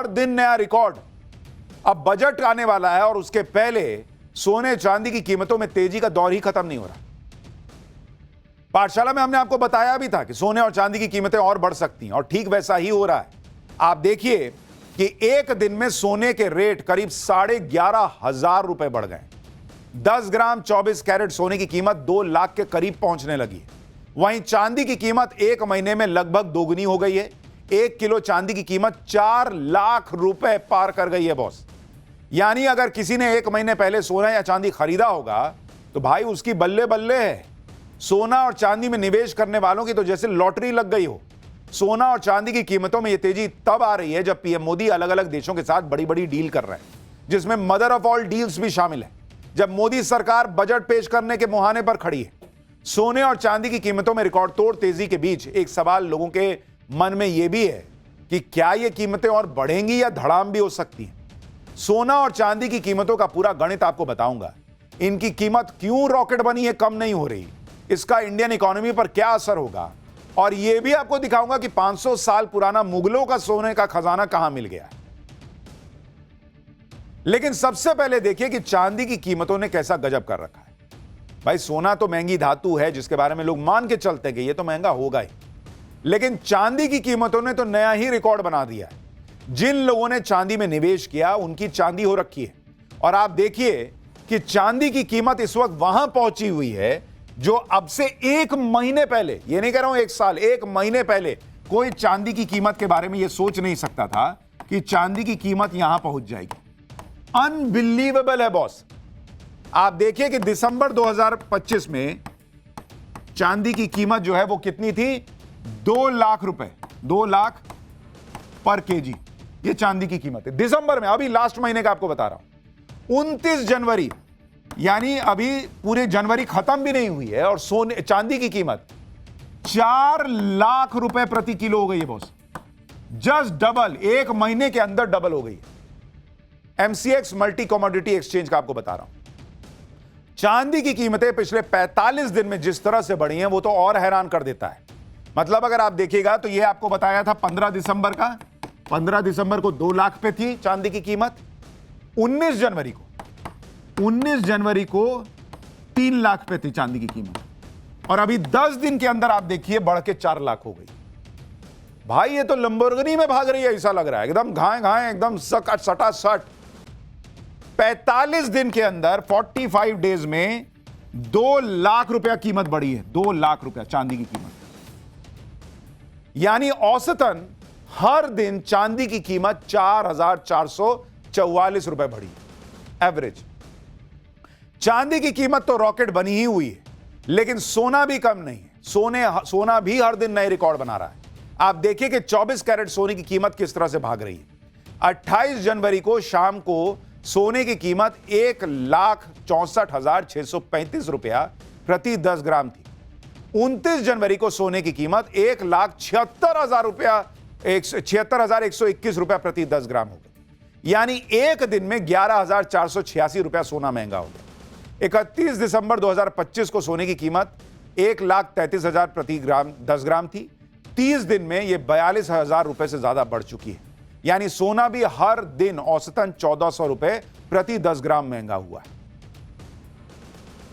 हर दिन नया रिकॉर्ड। अब बजट आने वाला है और उसके पहले सोने चांदी की कीमतों में तेजी का दौर ही खत्म नहीं हो रहा। पाठशाला में हमने आपको बताया भी था कि सोने और चांदी की कीमतें और बढ़ सकती हैं और ठीक वैसा ही हो रहा है। आप देखिए कि एक दिन में सोने के रेट करीब 11,500 रुपए बढ़ गए। 10 ग्राम 24 कैरेट सोने की कीमत 2 लाख के करीब पहुंचने लगी है। वहीं चांदी की कीमत एक महीने में लगभग दोगुनी हो गई है। 1 किलो चांदी की कीमत 4 लाख रुपए पार कर गई है बॉस। यानी अगर किसी ने एक महीने पहले सोना या चांदी खरीदा होगा तो भाई उसकी बल्ले बल्ले है। सोना और चांदी में निवेश करने वालों की तो जैसे लॉटरी लग गई हो। सोना और चांदी की कीमतों में यह तेजी तब आ रही है जब पीएम मोदी अलग अलग देशों के साथ बड़ी बड़ी डील कर रहे हैं, जिसमें मदर ऑफ ऑल डील्स भी शामिल है। जब मोदी सरकार बजट पेश करने के मुहाने पर खड़ी है, सोने और चांदी की कीमतों में रिकॉर्ड तोड़ तेजी के बीच एक सवाल लोगों के मन में यह भी है कि क्या ये कीमतें और बढ़ेंगी या धड़ाम भी हो सकती हैं। सोना और चांदी की कीमतों का पूरा गणित आपको बताऊंगा। इनकी कीमत क्यों रॉकेट बनी है, कम नहीं हो रही, इसका इंडियन इकोनॉमी पर क्या असर होगा, और यह भी आपको दिखाऊंगा कि 500 साल पुराना मुगलों का सोने का खजाना कहां मिल गया। लेकिन सबसे पहले देखिए कि चांदी की कीमतों ने कैसा गजब कर रखा है। भाई सोना तो महंगी धातु है जिसके बारे में लोग मान के चलते हैं कि ये तो महंगा होगा ही, लेकिन चांदी की कीमतों ने तो नया ही रिकॉर्ड बना दिया है। जिन लोगों ने चांदी में निवेश किया उनकी चांदी हो रखी है। और आप देखिए कि चांदी की कीमत इस वक्त वहां पहुंची हुई है जो अब से एक महीने पहले, ये नहीं कह रहा हूं एक साल, एक महीने पहले कोई चांदी की कीमत के बारे में यह सोच नहीं सकता था कि चांदी की कीमत यहां पहुंच जाएगी। अनबिलीवेबल है बॉस। आप देखिए कि दिसंबर 2025 में चांदी की कीमत जो है वो कितनी थी, 2 लाख रुपए, 2 लाख पर केजी। ये चांदी की कीमत है दिसंबर में, अभी लास्ट महीने का आपको बता रहा हूं। 29 जनवरी, यानी अभी पूरे जनवरी खत्म भी नहीं हुई है और सोने चांदी की कीमत 4 लाख रुपए प्रति किलो हो गई है बॉस। जस्ट डबल, एक महीने के अंदर डबल हो गई है। एमसीएक्स मल्टी कमोडिटी एक्सचेंज का आपको बता रहा हूं। चांदी की कीमतें पिछले 45 दिन में जिस तरह से बढ़ी हैं वो तो और हैरान कर देता है। मतलब अगर आप देखिएगा तो ये आपको बताया था 15 दिसंबर का, 15 दिसंबर को 2 लाख पे थी चांदी की कीमत। 19 जनवरी को 3 लाख पे थी चांदी की कीमत, और अभी 10 दिन के अंदर आप देखिए बढ़ के 4 लाख हो गई। भाई ये तो लंबोर्गिनी में भाग रही है ऐसा लग रहा है, एकदम घाए घाए, एकदम सटा सट। 45 दिन के अंदर 45 डेज में 2 लाख रुपया कीमत बढ़ी है। 2 लाख रुपया चांदी की कीमत, यानी औसतन हर दिन चांदी की कीमत 4,444 रुपए बढ़ी, एवरेज। चांदी की कीमत तो रॉकेट बनी ही हुई है, लेकिन सोना भी कम नहीं है। सोना भी हर दिन नए रिकॉर्ड बना रहा है। आप देखिए कि 24 कैरेट सोने की कीमत किस तरह से भाग रही है। 28 जनवरी को शाम को सोने की कीमत 1,64,635 रुपया प्रति 10 ग्राम थी। 29 जनवरी को सोने की कीमत 1,76,000 रुपया, 76,121 रुपया प्रति 10 ग्राम हो गई। यानी एक दिन में 11,486 रुपया सोना महंगा हो गया। 31 दिसंबर 2025 को सोने की कीमत 1,33,000 प्रति ग्राम 10 ग्राम थी। 30 दिन में यह 42,000 रुपए से ज्यादा बढ़ चुकी है। यानी सोना भी हर दिन औसतन 1,400 रुपए प्रति 10 ग्राम महंगा हुआ है।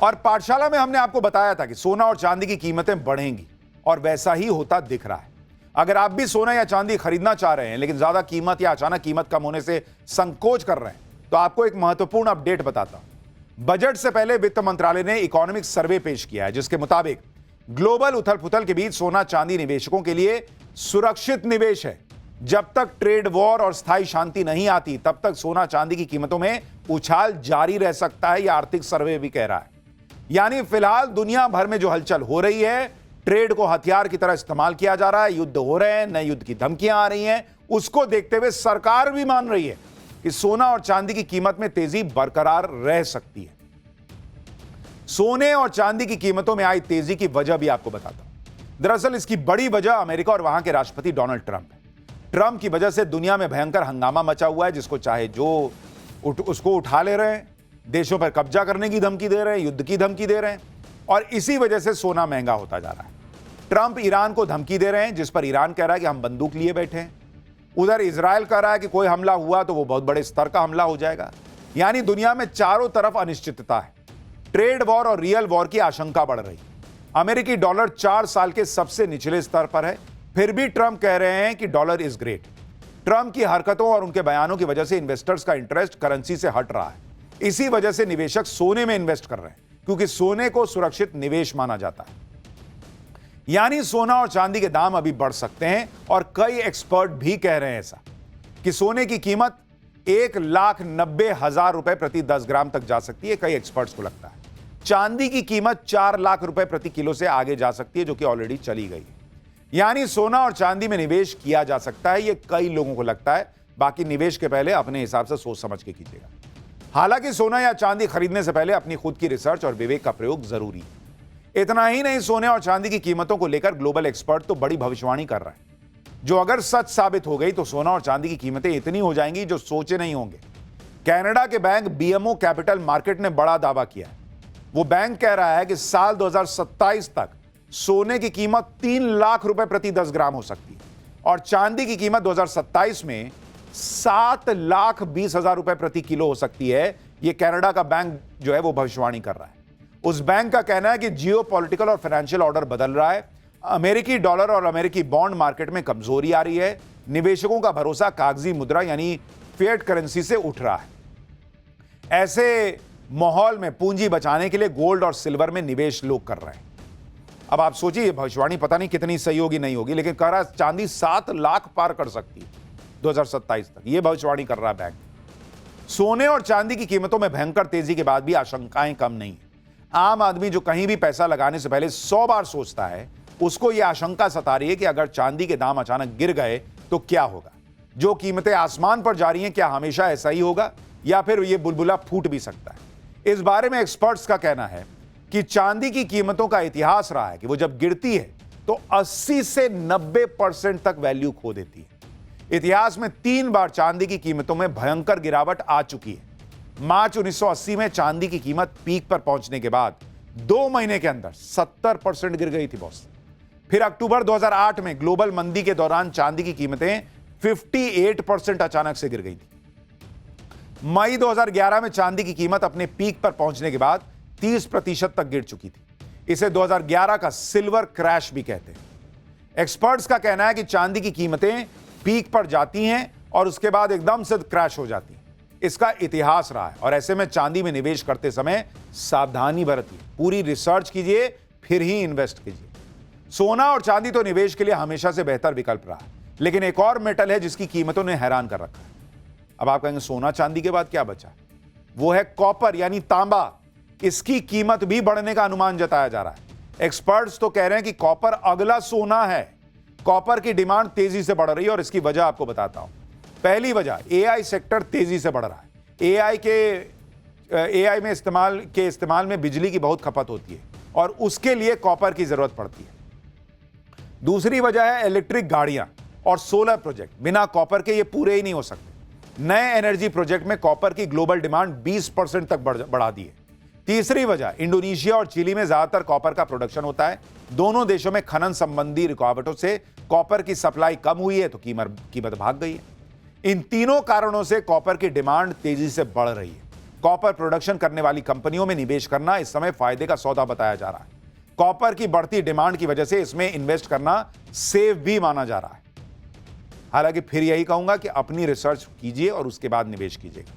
और पाठशाला में हमने आपको बताया था कि सोना और चांदी की कीमतें बढ़ेंगी, और वैसा ही होता दिख रहा है। अगर आप भी सोना या चांदी खरीदना चाह रहे हैं लेकिन ज्यादा कीमत या अचानक कीमत कम होने से संकोच कर रहे हैं, तो आपको एक महत्वपूर्ण अपडेट बताता हूं। बजट से पहले वित्त मंत्रालय ने इकोनॉमिक सर्वे पेश किया है, जिसके मुताबिक ग्लोबल उथल पुथल के बीच सोना चांदी निवेशकों के लिए सुरक्षित निवेश है। जब तक ट्रेड वॉर और स्थायी शांति नहीं आती तब तक सोना चांदी की कीमतों में उछाल जारी रह सकता है, यह आर्थिक सर्वे भी कह रहा है। यानी फिलहाल दुनिया भर में जो हलचल हो रही है, ट्रेड को हथियार की तरह इस्तेमाल किया जा रहा है, युद्ध हो रहे हैं, नए युद्ध की धमकियां आ रही हैं, उसको देखते हुए सरकार भी मान रही है कि सोना और चांदी की कीमत में तेजी बरकरार रह सकती है। सोने और चांदी की कीमतों में आई तेजी की वजह भी आपको बताता हूं। दरअसल इसकी बड़ी वजह अमेरिका और वहां के राष्ट्रपति डोनाल्ड ट्रंप है। ट्रंप की वजह से दुनिया में भयंकर हंगामा मचा हुआ है, जिसको चाहे जो उसको उठा ले रहे हैं, देशों पर कब्जा करने की धमकी दे रहे हैं, युद्ध की धमकी दे रहे हैं, और इसी वजह से सोना महंगा होता जा रहा है। ट्रंप ईरान को धमकी दे रहे हैं, जिस पर ईरान कह रहा है कि हम बंदूक लिए बैठे हैं। उधर इजराइल कह रहा है कि कोई हमला हुआ तो वो बहुत बड़े स्तर का हमला हो जाएगा। यानी दुनिया में चारों तरफ अनिश्चितता है। ट्रेड वॉर और रियल वॉर की आशंका बढ़ रही है। अमेरिकी डॉलर 4 साल के सबसे निचले स्तर पर है, फिर भी ट्रंप कह रहे हैं कि डॉलर इज ग्रेट। ट्रंप की हरकतों और उनके बयानों की वजह से इन्वेस्टर्स का इंटरेस्ट करेंसी से हट रहा है। इसी वजह से निवेशक सोने में इन्वेस्ट कर रहे हैं, क्योंकि सोने को सुरक्षित निवेश माना जाता है। यानी सोना और चांदी के दाम अभी बढ़ सकते हैं, और कई एक्सपर्ट भी कह रहे हैं ऐसा कि सोने की कीमत 1,90,000 रुपए प्रति 10 ग्राम तक जा सकती है। कई एक्सपर्ट्स को लगता है चांदी की कीमत 4 लाख रुपए प्रति किलो से आगे जा सकती है, जो कि ऑलरेडी चली गई है। यानी सोना और चांदी में निवेश किया जा सकता है, यह कई लोगों को लगता है। बाकी निवेश के पहले अपने हिसाब से सोच समझ के कीजिएगा। हालांकि सोना या चांदी खरीदने से पहले अपनी खुद की रिसर्च और विवेक का प्रयोग जरूरी है। इतना ही नहीं, सोने और चांदी की कीमतों को लेकर ग्लोबल एक्सपर्ट तो बड़ी भविष्यवाणी कर रहे हैं, जो अगर सच साबित हो गई तो सोना और चांदी की कीमतें इतनी हो जाएंगी जो सोचे नहीं होंगे। कनाडा के बैंक BMO कैपिटल मार्केट ने बड़ा दावा किया है। वो बैंक कह रहा है कि साल 2027 तक सोने की कीमत 3 लाख रुपए प्रति 10 ग्राम हो सकती है, और चांदी की कीमत 2027 में 7,20,000 रुपए प्रति किलो हो सकती है। यह कनाडा का बैंक जो है वो भविष्यवाणी कर रहा है। उस बैंक का कहना है कि जियो पॉलिटिकल और फाइनेंशियल ऑर्डर बदल रहा है। अमेरिकी डॉलर और अमेरिकी बॉन्ड मार्केट में कमजोरी आ रही है। निवेशकों का भरोसा कागजी मुद्रा यानी फिएट करेंसी से उठ रहा है। ऐसे माहौल में पूंजी बचाने के लिए गोल्ड और सिल्वर में निवेश लोग कर रहे हैं। अब आप सोचिए, भविष्यवाणी पता नहीं कितनी सही होगी नहीं होगी, लेकिन कह रहा है चांदी 7 लाख पार कर सकती है 2027 तक। यह भविष्यवाणी कर रहा है बैंक। सोने और चांदी की कीमतों में भयंकर तेजी के बाद भी आशंकाएं कम नहीं है। आम आदमी जो कहीं भी पैसा लगाने से पहले 100 बार सोचता है, उसको यह आशंका सता रही है कि अगर चांदी के दाम अचानक गिर गए तो क्या होगा। जो कीमतें आसमान पर जा रही हैं, क्या हमेशा ऐसा ही होगा या फिर यह बुलबुला फूट भी सकता है। इस बारे में एक्सपर्ट्स का कहना है कि चांदी की कीमतों का इतिहास रहा है कि वो जब गिरती है तो 80 से 90% तक वैल्यू खो देती है। इतिहास में 3 बार चांदी की कीमतों में भयंकर गिरावट आ चुकी है। मार्च 1980 में चांदी की कीमत पीक पर पहुंचने के बाद 2 महीने के अंदर 70% गिर गई थी बॉस। फिर अक्टूबर 2008 में ग्लोबल मंदी के दौरान चांदी की कीमतें 58% अचानक से गिर गई थी। मई 2011 में चांदी की कीमत अपने पीक पर पहुंचने के बाद 30% तक गिर चुकी थी। इसे 2011 का सिल्वर क्रैश भी कहते हैं। एक्सपर्ट्स का कहना है कि चांदी की कीमतें पीक पर जाती हैं और उसके बाद एकदम से क्रैश हो जाती हैं। इसका इतिहास रहा है, और ऐसे में चांदी में निवेश करते समय सावधानी बरतिए, पूरी रिसर्च कीजिए, फिर ही इन्वेस्ट कीजिए। सोना और चांदी तो निवेश के लिए हमेशा से बेहतर विकल्प रहा है, लेकिन एक और मेटल है जिसकी कीमतों ने हैरान कर रखा है। अब आप कहेंगे सोना चांदी के बाद क्या बचा? वो है कॉपर यानी तांबा। इसकी कीमत भी बढ़ने का अनुमान जताया जा रहा है। एक्सपर्ट्स तो कह रहे हैं कि कॉपर अगला सोना है। कॉपर की डिमांड तेजी से बढ़ रही है, और इसकी वजह आपको बताता हूं। पहली वजह, AI सेक्टर तेजी से बढ़ रहा है। AI में इस्तेमाल में बिजली की बहुत खपत होती है, और उसके लिए कॉपर की जरूरत पड़ती है। दूसरी वजह है इलेक्ट्रिक गाड़ियां और सोलर प्रोजेक्ट। बिना कॉपर के ये पूरे ही नहीं हो सकते। नए एनर्जी प्रोजेक्ट में कॉपर की ग्लोबल डिमांड 20% तक बढ़ा दी है। तीसरी वजह, इंडोनेशिया और चिली में ज्यादातर कॉपर का प्रोडक्शन होता है। दोनों देशों में खनन संबंधी रुकावटों से कॉपर की सप्लाई कम हुई है, तो कीमत भाग गई है। इन तीनों कारणों से कॉपर की डिमांड तेजी से बढ़ रही है। कॉपर प्रोडक्शन करने वाली कंपनियों में निवेश करना इस समय फायदे का सौदा बताया जा रहा है। कॉपर की बढ़ती डिमांड की वजह से इसमें इन्वेस्ट करना सेफ भी माना जा रहा है। हालांकि फिर यही कहूंगा कि अपनी रिसर्च कीजिए और उसके बाद निवेश कीजिएगा।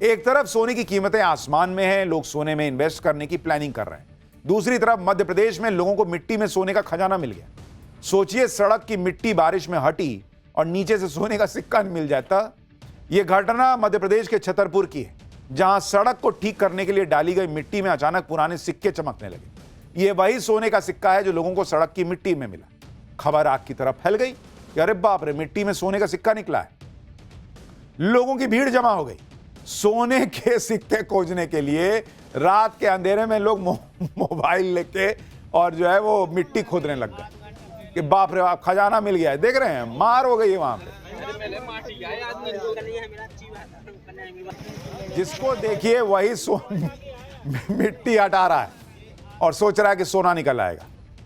एक तरफ सोने की कीमतें आसमान में हैं, लोग सोने में इन्वेस्ट करने की प्लानिंग कर रहे हैं। दूसरी तरफ मध्य प्रदेश में लोगों को मिट्टी में सोने का खजाना मिल गया। सोचिए, सड़क की मिट्टी बारिश में हटी और नीचे से सोने का सिक्का मिल जाता। यह घटना मध्य प्रदेश के छतरपुर की है, जहां सड़क को ठीक करने के लिए डाली गई मिट्टी में अचानक पुराने सिक्के चमकने लगे। यह वही सोने का सिक्का है जो लोगों को सड़क की मिट्टी में मिला। खबर आग की तरफ फैल गई। अरे बाप रे, मिट्टी में सोने का सिक्का निकला है। लोगों की भीड़ जमा हो गई। सोने के सिक्के खोजने के लिए रात के अंधेरे में लोग मोबाइल लेके और जो है वो मिट्टी खोदने लग गए कि बाप रे, खजाना मिल गया है। देख रहे हैं, मार हो गई है वहां पे। जिसको देखिए वही मिट्टी हटा रहा है और सोच रहा है कि सोना निकल आएगा।